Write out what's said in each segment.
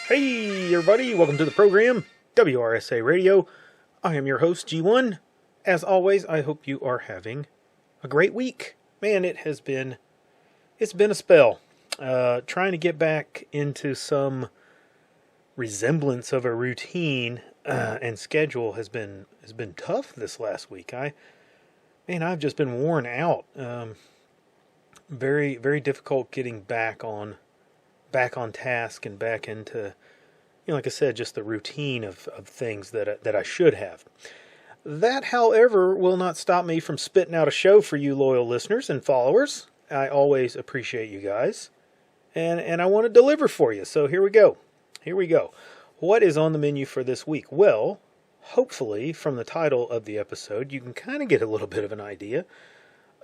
Hey everybody, welcome to the program, WRSA Radio. I am your host, G1. As always, I hope you are having a great week. Man, it's been a spell. Trying to get back into some resemblance of a routine and schedule has been tough this last week. I've just been worn out. Very, very difficult getting back on task and back into, like I said, just the routine of things that I should have. That, however, will not stop me from spitting out a show for you loyal listeners and followers. I always appreciate you guys, and I want to deliver for you. So here we go. What is on the menu for this week? Well, hopefully from the title of the episode, you can kind of get a little bit of an idea.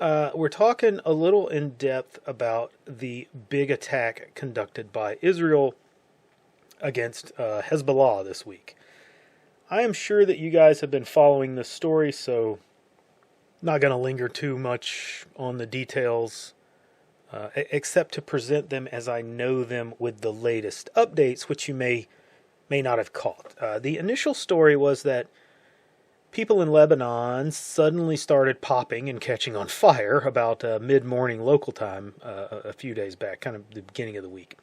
We're talking a little in depth about the big attack conducted by Israel against Hezbollah this week. I am sure that you guys have been following this story, so not going to linger too much on the details, except to present them as I know them with the latest updates, which you may not have caught. The initial story was that people in Lebanon suddenly started popping and catching on fire about mid-morning local time a few days back, kind of the beginning of the week.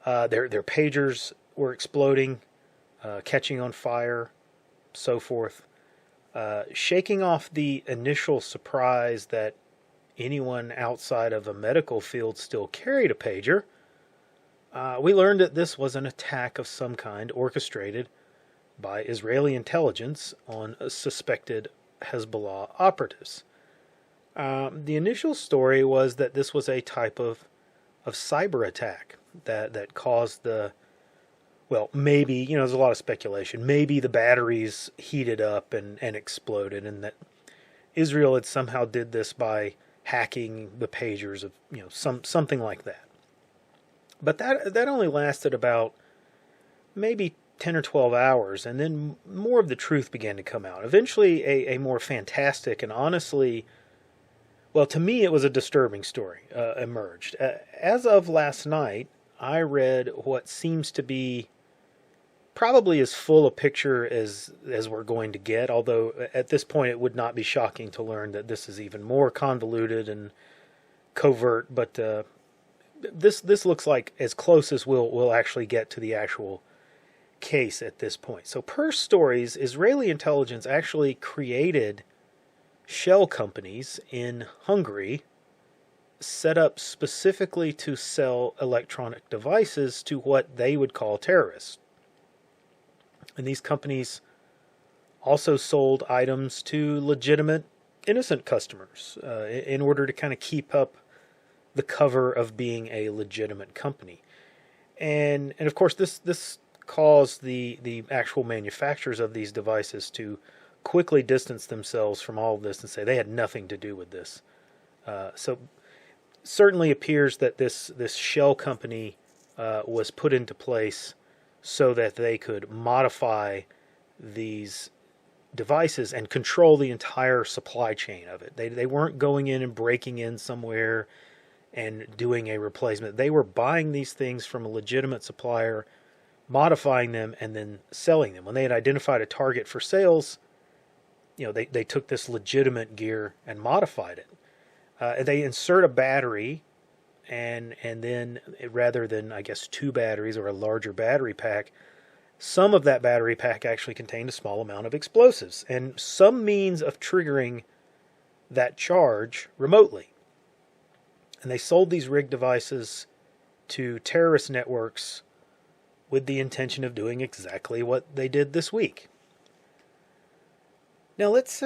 Their pagers were exploding, catching on fire, so forth, shaking off the initial surprise that anyone outside of a medical field still carried a pager. We learned that this was an attack of some kind orchestrated by Israeli intelligence on suspected Hezbollah operatives. The initial story was that this was a type of cyber attack that caused maybe, there's a lot of speculation. Maybe the batteries heated up and exploded, and that Israel had somehow did this by hacking the pagers of, something like that. But that only lasted about maybe 10 or 12 hours, and then more of the truth began to come out. Eventually, a more fantastic and honestly, to me, it was a disturbing story emerged. As of last night, I read what seems to be probably as full a picture as we're going to get, although at this point it would not be shocking to learn that this is even more convoluted and covert, but this looks like as close as we'll actually get to the actual case at this point. So per stories, Israeli intelligence actually created shell companies in Hungary set up specifically to sell electronic devices to what they would call terrorists. And these companies also sold items to legitimate, innocent customers in order to kind of keep up the cover of being a legitimate company. And of course, this caused the actual manufacturers of these devices to quickly distance themselves from all of this and say they had nothing to do with this. So certainly appears that this shell company was put into place so that they could modify these devices and control the entire supply chain of it. They weren't going in and breaking in somewhere and doing a replacement. They were buying these things from a legitimate supplier, modifying them, and then selling them. When they had identified a target for sales, they took this legitimate gear and modified it. They insert a battery, and then rather than, I guess, two batteries or a larger battery pack, some of that battery pack actually contained a small amount of explosives and some means of triggering that charge remotely. And they sold these rigged devices to terrorist networks with the intention of doing exactly what they did this week. Now let's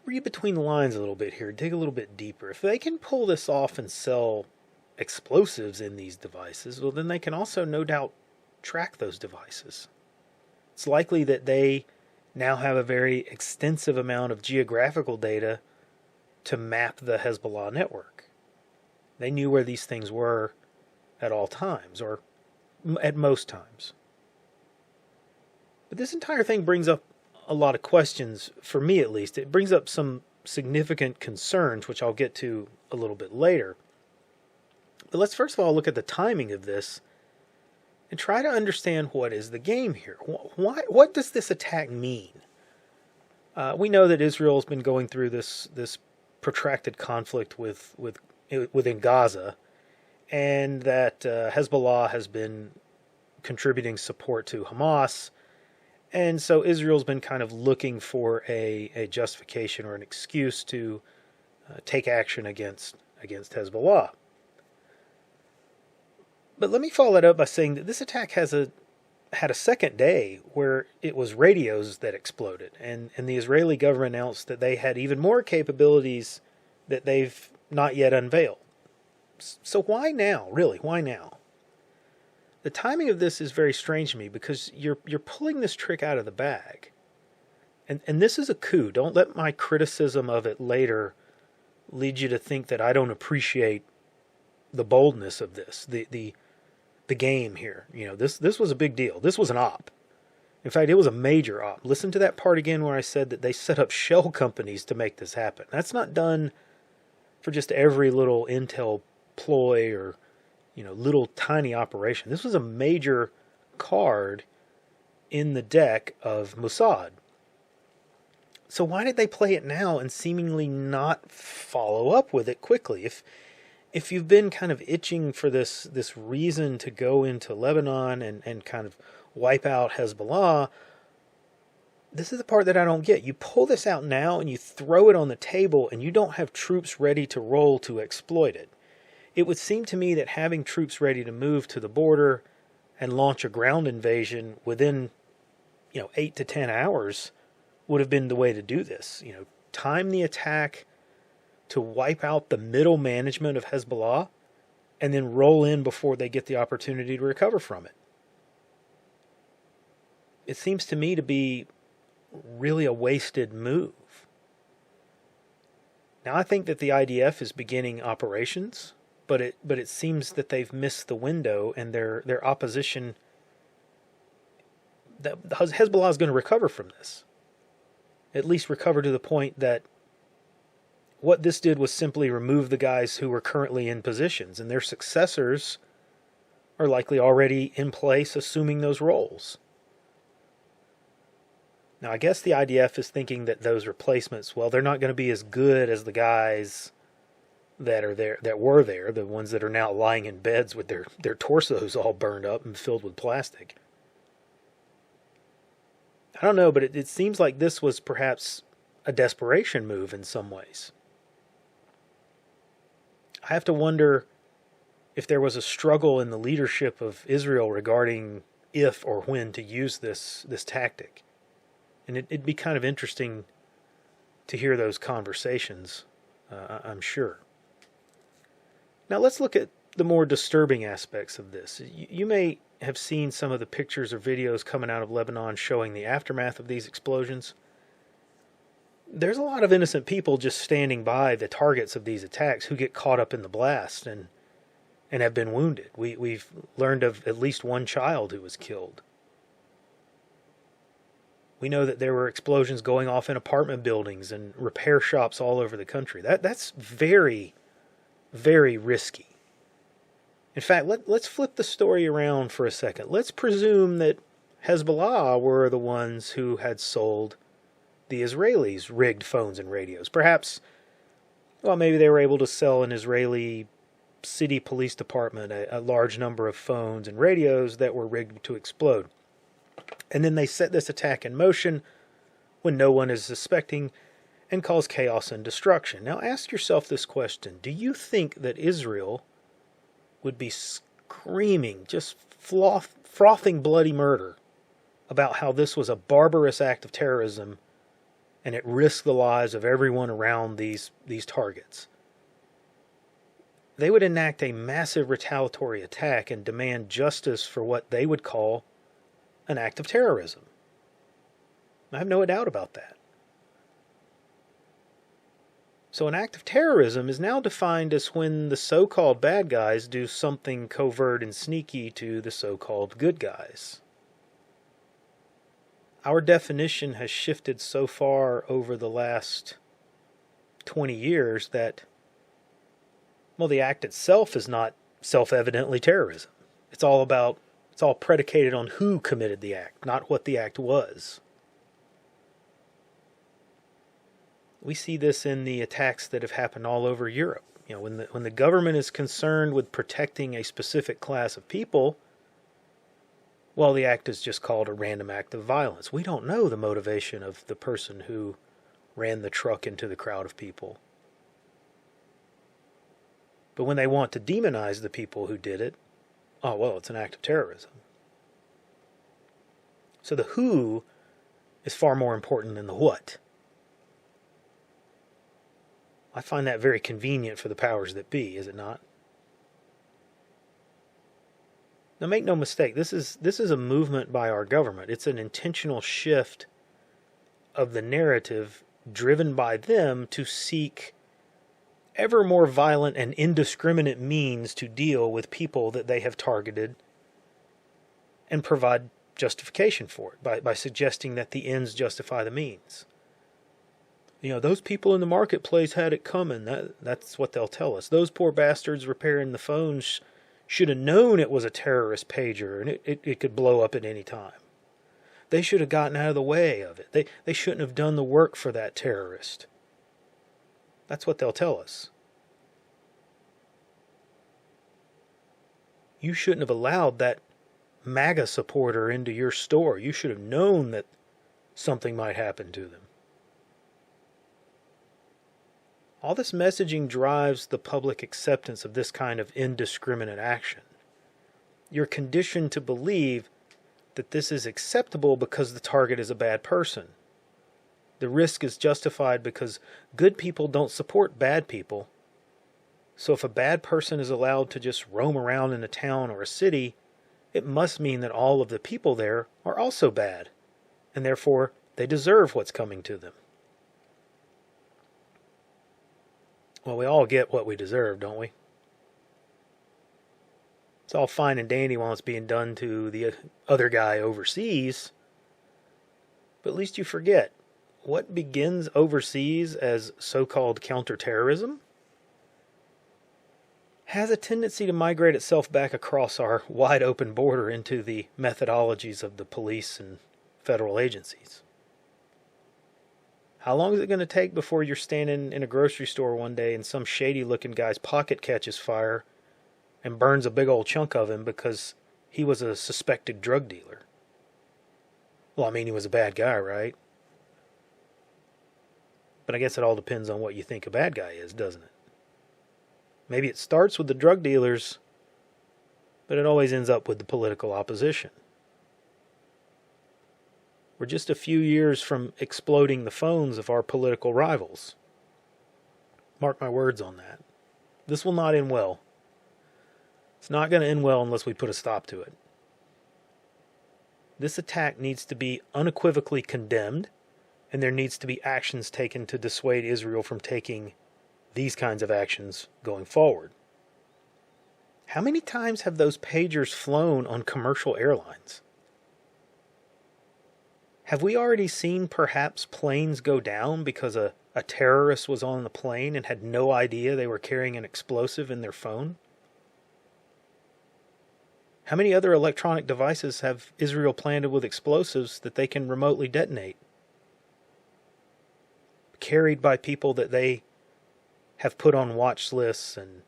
read between the lines a little bit here, dig a little bit deeper. If they can pull this off and sell explosives in these devices, well, then they can also no doubt track those devices. It's likely that they now have a very extensive amount of geographical data to map the Hezbollah network. They knew where these things were at all times, or at most times. But this entire thing brings up a lot of questions, for me at least. It brings up some significant concerns, which I'll get to a little bit later. But let's first of all look at the timing of this and try to understand what is the game here. What does this attack mean? We know that Israel's been going through this protracted conflict within Gaza, and that Hezbollah has been contributing support to Hamas, and so Israel's been kind of looking for a justification or an excuse to take action against Hezbollah. But let me follow that up by saying that this attack had a second day where it was radios that exploded, and the Israeli government announced that they had even more capabilities that they've not yet unveiled. So why now? Really, why now? The timing of this is very strange to me because you're pulling this trick out of the bag. And this is a coup. Don't let my criticism of it later lead you to think that I don't appreciate the boldness of this, the game here. You know, this was a big deal. This was an op. In fact, it was a major op. Listen to that part again where I said that they set up shell companies to make this happen. That's not done for just every little intel ploy or, you know, little tiny operation. This was a major card in the deck of Mossad. So why did they play it now and seemingly not follow up with it quickly? If you've been kind of itching for this reason to go into Lebanon and kind of wipe out Hezbollah, this is the part that I don't get. You pull this out now and you throw it on the table and you don't have troops ready to roll to exploit it. It would seem to me that having troops ready to move to the border and launch a ground invasion within, 8 to 10 hours would have been the way to do this. Time the attack to wipe out the middle management of Hezbollah and then roll in before they get the opportunity to recover from it. It seems to me to be really a wasted move. Now, I think that the IDF is beginning operations, but it seems that they've missed the window, and their opposition, that Hezbollah is going to recover from this. At least recover to the point that what this did was simply remove the guys who were currently in positions, and their successors are likely already in place assuming those roles. Now, I guess the IDF is thinking that those replacements, well, they're not going to be as good as the guys that were there, the ones that are now lying in beds with their torsos all burned up and filled with plastic. I don't know, but it seems like this was perhaps a desperation move in some ways. I have to wonder if there was a struggle in the leadership of Israel regarding if or when to use this tactic. And it'd be kind of interesting to hear those conversations, I'm sure. Now let's look at the more disturbing aspects of this. You may have seen some of the pictures or videos coming out of Lebanon showing the aftermath of these explosions. There's a lot of innocent people just standing by the targets of these attacks who get caught up in the blast and have been wounded. We've learned of at least one child who was killed. We know that there were explosions going off in apartment buildings and repair shops all over the country. That's very, very risky. In fact, let's flip the story around for a second. Let's presume that Hezbollah were the ones who had sold the Israelis rigged phones and radios. Perhaps, maybe they were able to sell an Israeli city police department a large number of phones and radios that were rigged to explode. And then they set this attack in motion when no one is suspecting and cause chaos and destruction. Now ask yourself this question. Do you think that Israel would be screaming, just frothing bloody murder about how this was a barbarous act of terrorism and it risked the lives of everyone around these targets? They would enact a massive retaliatory attack and demand justice for what they would call an act of terrorism. I have no doubt about that. So an act of terrorism is now defined as when the so-called bad guys do something covert and sneaky to the so-called good guys. Our definition has shifted so far over the last 20 years that, the act itself is not self-evidently terrorism. It's all about It's all predicated on who committed the act, not what the act was. We see this in the attacks that have happened all over Europe. When the government is concerned with protecting a specific class of people, well, the act is just called a random act of violence. We don't know the motivation of the person who ran the truck into the crowd of people. But when they want to demonize the people who did it, oh, well, it's an act of terrorism. So the who is far more important than the what. I find that very convenient for the powers that be, is it not? Now, make no mistake, this is a movement by our government. It's an intentional shift of the narrative driven by them to seek ever more violent and indiscriminate means to deal with people that they have targeted and provide justification for it by suggesting that the ends justify the means. Those people in the marketplace had it coming. That's what they'll tell us. Those poor bastards repairing the phones should have known it was a terrorist pager and it could blow up at any time. They should have gotten out of the way of it. They shouldn't have done the work for that terrorist. That's what they'll tell us. You shouldn't have allowed that MAGA supporter into your store. You should have known that something might happen to them. All this messaging drives the public acceptance of this kind of indiscriminate action. You're conditioned to believe that this is acceptable because the target is a bad person. The risk is justified because good people don't support bad people. So if a bad person is allowed to just roam around in a town or a city, it must mean that all of the people there are also bad, and therefore they deserve what's coming to them. Well, we all get what we deserve, don't we? It's all fine and dandy while it's being done to the other guy overseas. But at least you forget, what begins overseas as so-called counterterrorism has a tendency to migrate itself back across our wide open border into the methodologies of the police and federal agencies. How long is it going to take before you're standing in a grocery store one day and some shady-looking guy's pocket catches fire and burns a big old chunk of him because he was a suspected drug dealer? Well, I mean, he was a bad guy, right? But I guess it all depends on what you think a bad guy is, doesn't it? Maybe it starts with the drug dealers, but it always ends up with the political opposition. We're just a few years from exploding the phones of our political rivals. Mark my words on that. This will not end well. It's not going to end well unless we put a stop to it. This attack needs to be unequivocally condemned, and there needs to be actions taken to dissuade Israel from taking these kinds of actions going forward. How many times have those pagers flown on commercial airlines? Have we already seen perhaps planes go down because a terrorist was on the plane and had no idea they were carrying an explosive in their phone? How many other electronic devices have Israel planted with explosives that they can remotely detonate? Carried by people that they have put on watch lists and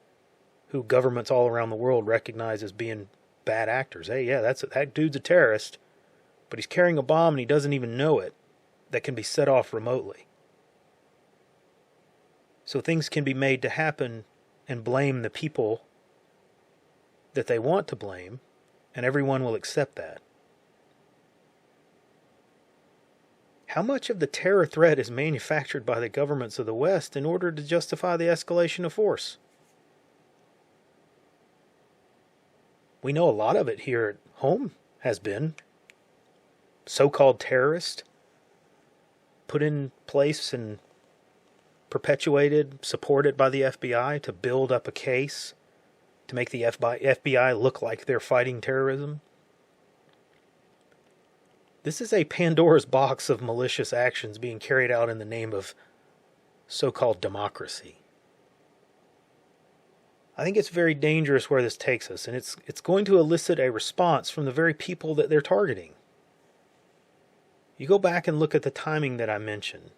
who governments all around the world recognize as being bad actors. Hey, yeah, that dude's a terrorist. But he's carrying a bomb and he doesn't even know it, that can be set off remotely. So things can be made to happen and blame the people that they want to blame, and everyone will accept that. How much of the terror threat is manufactured by the governments of the West in order to justify the escalation of force? We know a lot of it here at home has been. So-called terrorist put in place and perpetuated, supported by the FBI to build up a case to make the FBI look like they're fighting terrorism. This is a Pandora's box of malicious actions being carried out in the name of so-called democracy. I think it's very dangerous where this takes us, and it's going to elicit a response from the very people that they're targeting. You go back and look at the timing that I mentioned.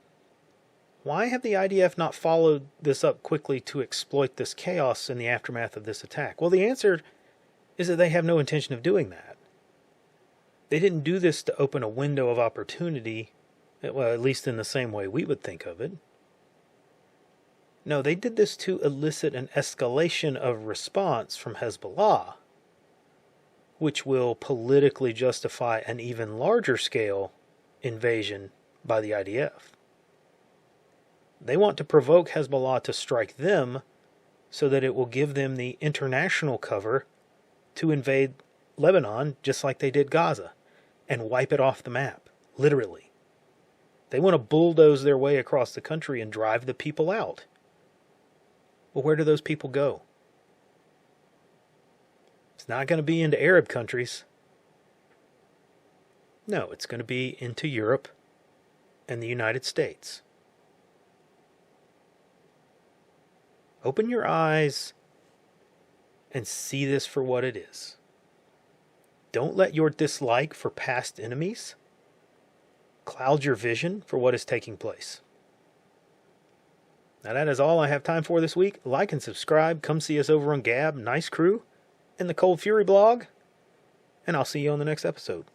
Why have the IDF not followed this up quickly to exploit this chaos in the aftermath of this attack? Well, the answer is that they have no intention of doing that. They didn't do this to open a window of opportunity, well, at least in the same way we would think of it. No, they did this to elicit an escalation of response from Hezbollah, which will politically justify an even larger scale invasion by the IDF. They want to provoke Hezbollah to strike them so that it will give them the international cover to invade Lebanon just like they did Gaza and wipe it off the map, literally. They want to bulldoze their way across the country and drive the people out. Well, where do those people go? It's not going to be into Arab countries. No, it's going to be into Europe and the United States. Open your eyes and see this for what it is. Don't let your dislike for past enemies cloud your vision for what is taking place. Now that is all I have time for this week. Like and subscribe. Come see us over on Gab, Nice Crew, and the Cold Fury blog. And I'll see you on the next episode.